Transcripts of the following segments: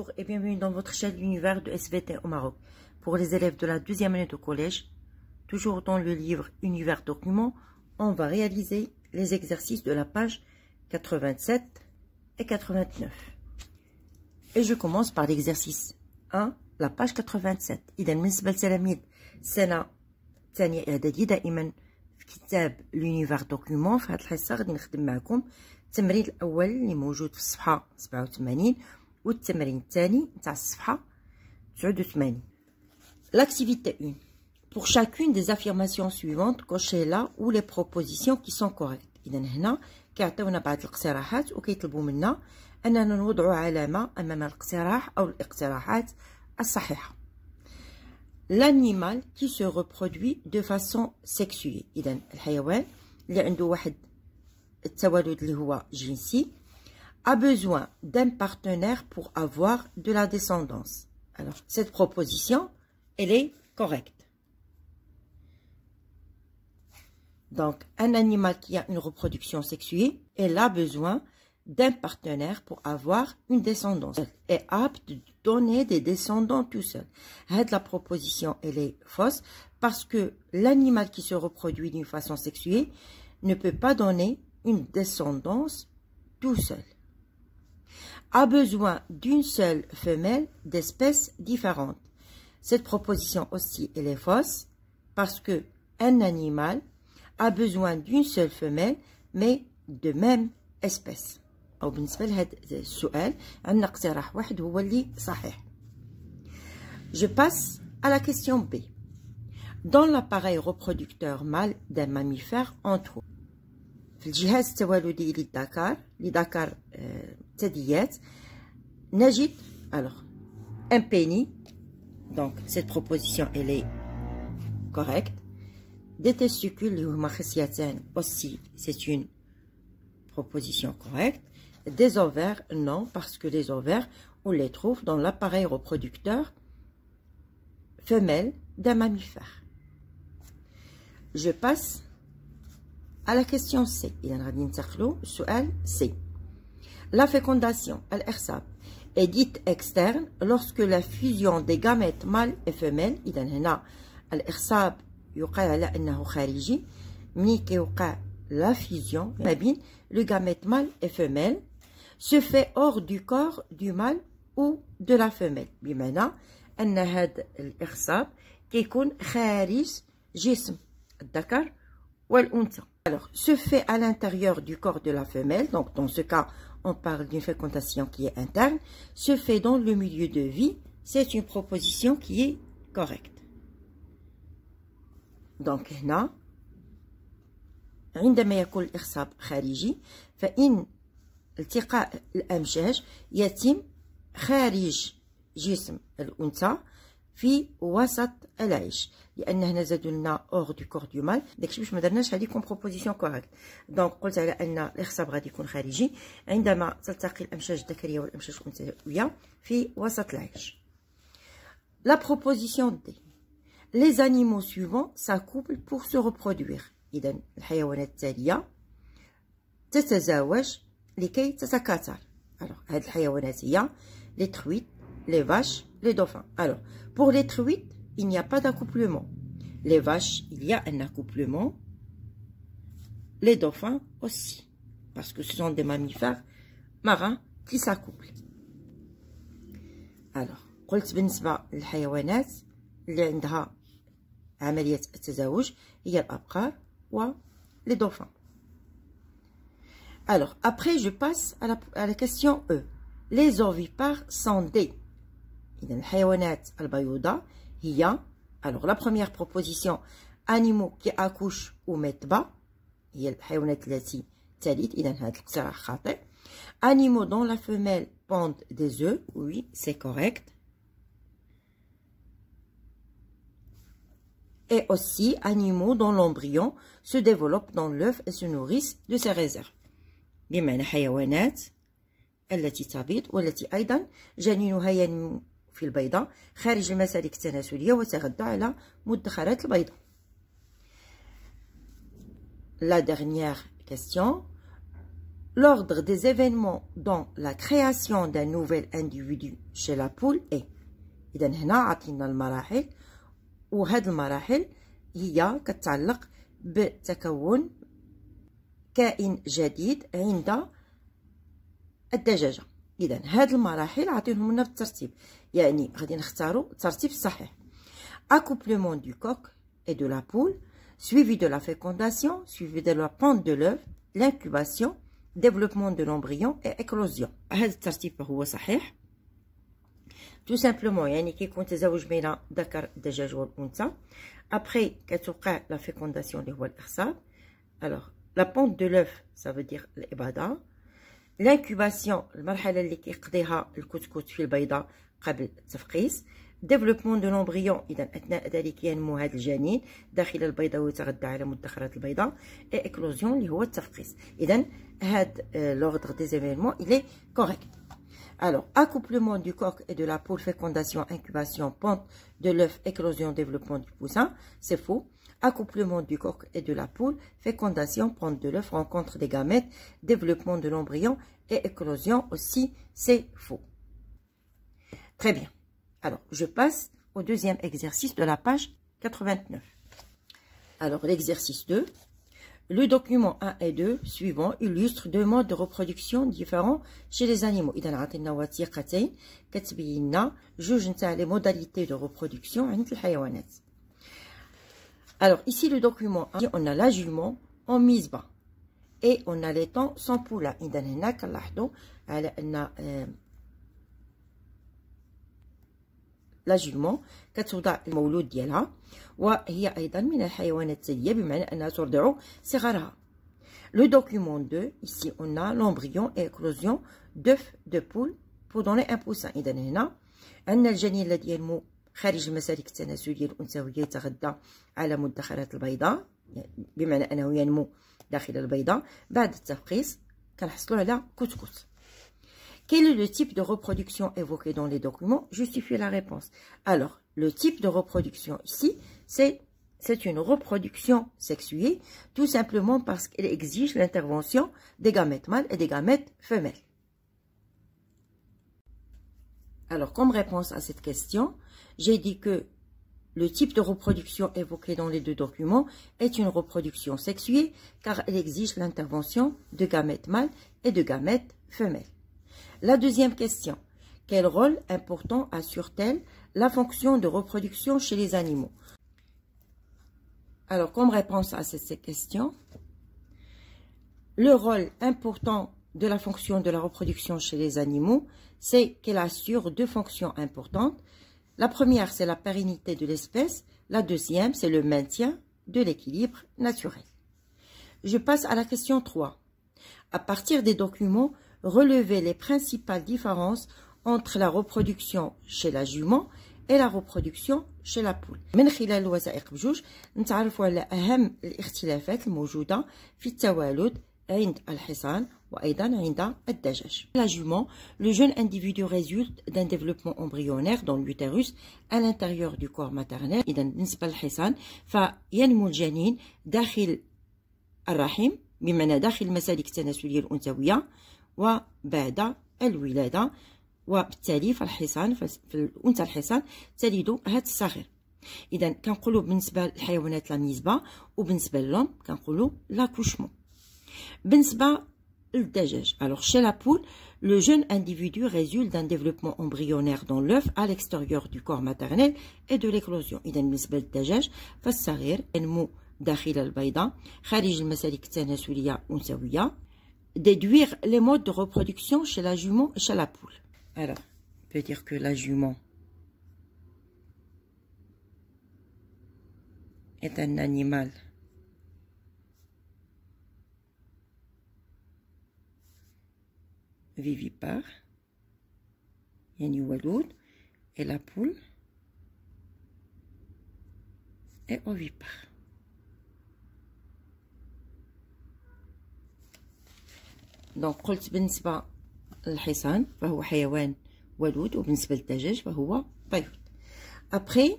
Bonjour et bienvenue dans votre chaîne L'univers de SVT au Maroc. Pour les élèves de la deuxième année de collège, toujours dans le livre Univers Documents, on va réaliser les exercices de la page 87 et 89. Et je commence par l'exercice 1, la page 87. إذا بالنسبة لتلاميذ سنة ثانية إعدادي دائما في كتاب L'univers Documents في هذه الحصة غادي نخدم معكم التمرين الأول اللي موجود في الصفحة 87 والتمرين الثاني نتاع الصفحة 89. L'activité 1. Pour chacune des affirmations suivantes, cochez là où les propositions qui sont correctes. إذا هنا كيعطيونا بعض الاقتراحات وكيطلبوا منا أننا نوضعوا علامة أمام الاقتراح أو الاقتراحات الصحيحة. L'animal qui se reproduit de façon sexuée. إذا الحيوان اللي عنده واحد التولد اللي هو جنسي a besoin d'un partenaire pour avoir de la descendance. Alors, cette proposition, elle est correcte. Donc, un animal qui a une reproduction sexuée, elle a besoin d'un partenaire pour avoir une descendance. Elle est apte de donner des descendants tout seul. La proposition, elle est fausse parce que l'animal qui se reproduit d'une façon sexuée ne peut pas donner une descendance tout seul. A besoin d'une seule femelle d'espèces différentes. Cette proposition aussi, elle est fausse parce que un animal a besoin d'une seule femelle mais de même espèce. أو بالنسبة لهذا السؤال عندنا اقتراح واحد هو اللي صحيح. Je passe à la question B. Dans l'appareil reproducteur mâle d'un mammifère, on trouve في الجهاز التوالدي للذكر الثدييات نجد alors un pénis, donc cette proposition elle est correcte. Des testicules اللي هما خصيتان aussi c'est une proposition correcte. Des ovaires non parce que les ovaires on les trouve dans l'appareil reproducteur femelle d'un mammifère. Je passe à la question C. إذا غادي ننتقلوا للسؤال C. La fécondation, الإخصاب, est dite externe lorsque la fusion des gamètes mâles et femelles. إذا هنا الإخصاب يقال على أنه خارجي ملي كيوقع la fusion ما بين le gamète mâle et femelle se fait hors du corps du mâle ou de la femelle. بمعنى أن هذا الإخصاب كيكون خارج جسم الذكر والأنثى. Alors, se fait à l'intérieur du corps de la femelle, donc dans ce cas, on parle d'une fécondation qui est interne, se fait dans le milieu de vie, c'est une proposition qui est correcte. Donc, هنا عندما يكون الإخصاب خارجي فإن التقاء الأمشاج يتم خارج جسم الأنثى في وسط العيش لان هنا زادوا لنا اور دو كور دو مال داكشي باش ما درناش هذه كوم بروبوزيسيون كوريكت. دونك قلت على ان الاخصاب غادي يكون خارجي عندما تلتقي الامشاج الذكريه والامشاج الانثويه في وسط العيش. La proposition D. Les animaux suivants s'accouplent pour se reproduire. اذا الحيوانات التاليه تتزاوج لكي تتكاثر. alors هاد الحيوانات هي les truites, les vaches, les dauphins. Alors, pour les truites, il n'y a pas d'accouplement. Les vaches, il y a un accouplement. Les dauphins aussi. Parce que ce sont des mammifères marins qui s'accouplent. Alors, قلت بالنسبة للحيوانات اللي عندها عملية التزاوج هي الأبقار و les dauphins. Alors, après, je passe à la question E. Les ovipares sont des. إذا الحيوانات البيضاء هي alors la première proposition animaux qui accouchent ou mettent bas هي الحيوانات التي تلد. إذا هذا الاقتراح خاطئ. Animaux dont la femelle pond des œufs, oui c'est correct. Et aussi animaux dont l'embryon se développe dans l'œuf et se nourrissent de ses réserves. بمعنى حيوانات التي تبيض والتي أيضا جنينها ينمو في البيضة خارج المسالك التناسلية وتغذى على مدخرات البيضة. La dernière question. l'ordre des événements dans la création d'un nouvel individu chez la poule est. إذا هنا عطينا المراحل، وهذه المراحل هي كتعلق بتكون كائن جديد عند الدجاجة. إذا هذه المراحل عطيهم لنا بالترتيب، يعني غادي نختاروا الترتيب الصحيح. Accouplement du coq et de la poule, suivi de la fécondation, suivi de la ponte de l'œuf, l'incubation, développement de l'embryon et éclosion. هذا الترتيب هو صحيح. tout simplement يعني كيكون تزاوج بين ذكر الدجاج والأنثى. après كتوقع la fécondation اللي هو الإخصاب. alors la ponte de l'œuf ça veut dire الإباضة. l'incubation المرحلة اللي كيقضيها الكتكوت في البيضة قبل التفقيس. développement de l'embryon إذا أثناء ذلك ينمو هذا الجنين داخل البيضة ويتغذى على مدخرات البيضة. et éclosion اللي هو التفقيس. إذا هذا l'ordre des événements il est correct. alors accouplement du coq et de la poule, fécondation, incubation, ponte de l'œuf, éclosion, développement du poussin, c'est faux. accouplement du coq et de la poule, fécondation, ponte de l'œuf, rencontre des gamètes, développement de l'embryon et éclosion aussi, c'est faux. Très bien. Alors, je passe au deuxième exercice de la page 89. Alors, l'exercice 2. Le document 1 et 2 suivant illustrent deux modes de reproduction différents chez les animaux. إذا عطينا وثيقتين كتبين لنا جوج نتاع les modalités de reproduction عند الحيوانات. Alors, ici, le document 1, on a la jument en mise bas. Et on a les temps sans poulain. إذا هنا كنلاحظوا على أن لا جومون كتوضع المولود ديالها، وهي ايضا من الحيوانات الثدييه بمعنى انها ترضع صغارها. لو دوكيومون 2 ici on a l'embryon et éclosion d'œufs de poule pour donner un poussin. اذا هنا عندنا الجنين الذي ينمو خارج المسالك التناسليه الانثويه يتغذى على مدخرات البيضاء، بمعنى انه ينمو داخل البيضه. بعد التفقيس كنحصلوا على كتكوت. Quel est le type de reproduction évoqué dans les documents? Justifiez la réponse. Alors, le type de reproduction ici, c'est une reproduction sexuée, tout simplement parce qu'elle exige l'intervention des gamètes mâles et des gamètes femelles. Alors, comme réponse à cette question, j'ai dit que le type de reproduction évoqué dans les deux documents est une reproduction sexuée, car elle exige l'intervention de gamètes mâles et de gamètes femelles. La deuxième question, quel rôle important assure-t-elle la fonction de reproduction chez les animaux? Alors, comme réponse à cette question, le rôle important de la fonction de la reproduction chez les animaux, c'est qu'elle assure deux fonctions importantes. La première, c'est la pérennité de l'espèce. La deuxième, c'est le maintien de l'équilibre naturel. Je passe à la question 3. À partir des documents, relever les principales différences entre la reproduction chez la jument et la reproduction chez la poule. من خلال الوثائق بجوج نتعرفوا على أهم الاختلافات الموجودة في التوالد عند الحصان وأيضا عند الدجاج. La jument, le jeune individu résulte d'un développement embryonnaire dans l'utérus à l'intérieur du corps maternel. إذا بالنسبة للحصان فينمو الجنين داخل الرحم بمعنى داخل المسالك التناسلية الأنثوية وبعد الولادة، وبالتالي فالحصان في الأنثى الحصان تلد هذا الصغير. إذا كنقولوا بالنسبة للحيوانات لا ميزبا، وبالنسبة للأم كنقولوا لاكوشمون. بالنسبة للدجاج، alors chez la poule, le jeune individu résulte d'un développement embryonnaire dans l'œuf à l'extérieur du corps maternel et de l'éclosion. إذا بالنسبة للدجاج فالصغير ينمو داخل البيضة خارج المسالك التناسلية الأنثوية. Déduire les modes de reproduction chez la jument et chez la poule. Alors, on peut dire que la jument est un animal vivipare, yani waloud, et la poule est ovipare. دونك قلت بالنسبة للحصان فهو حيوان ولود وبالنسبة للدجاج فهو بيض. Après,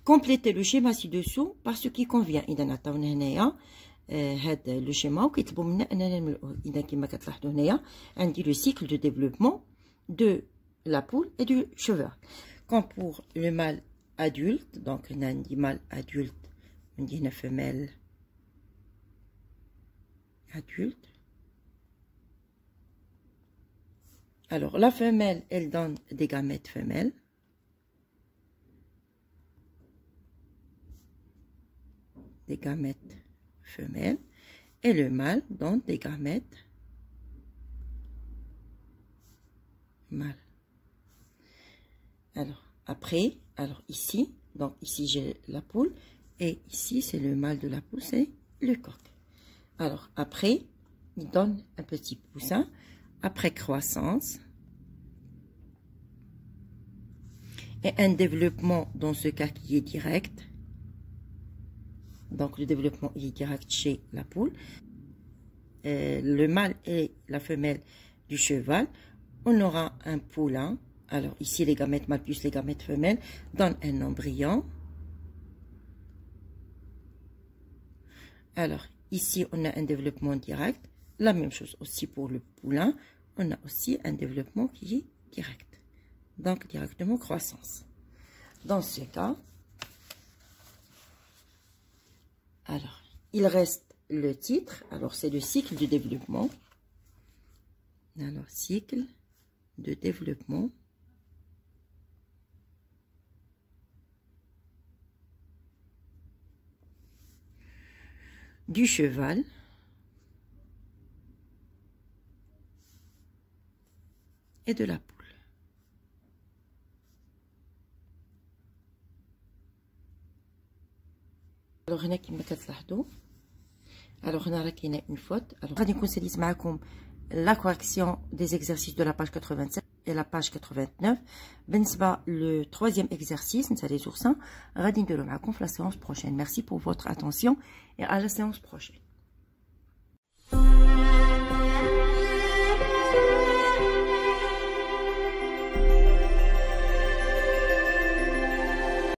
complétez le schéma ci-dessous par ce qui convient. إذا عطاونا هنايا هذا لو شيما وكيطلبوا منا اننا نملؤوه. اذا كما كتلاحظوا هنايا عندي لو سيكل دو ديفلوبمون دو لا بول et du cheval. Comme pour le mâle adulte, donc on a un mâle adulte, on dit une femelle adulte. Alors la femelle, elle donne des gamètes femelles. Des gamètes femelles. Et le mâle donne des gamètes mâles. Alors, après, alors ici, donc ici j'ai la poule, et ici c'est le mâle de la poule, c'est le coq. Alors, après, il donne un petit poussin, après croissance, et un développement dans ce cas qui est direct. Donc, le développement est direct chez la poule. Le mâle et la femelle du cheval, on aura un poulain. Alors, ici, les gamètes mâles plus les gamètes femelles donnent un embryon. Alors, ici, on a un développement direct. La même chose aussi pour le poulain. On a aussi un développement qui est direct. Donc, directement croissance. Dans ce cas, alors, il reste le titre. Alors, c'est le cycle de développement. Alors, cycle de développement du cheval et de la poule. Alors هنا كما كتلاحظوا alors هنا راه كاينه une faute. alors غادي نكون ساليت معكم la correction des exercices de la page 87 et la page 89 بالنسبه le troisième exercice نتا les oursins غادي نديرو معكم في la séance prochaine. Merci pour votre attention et à la séance prochaine.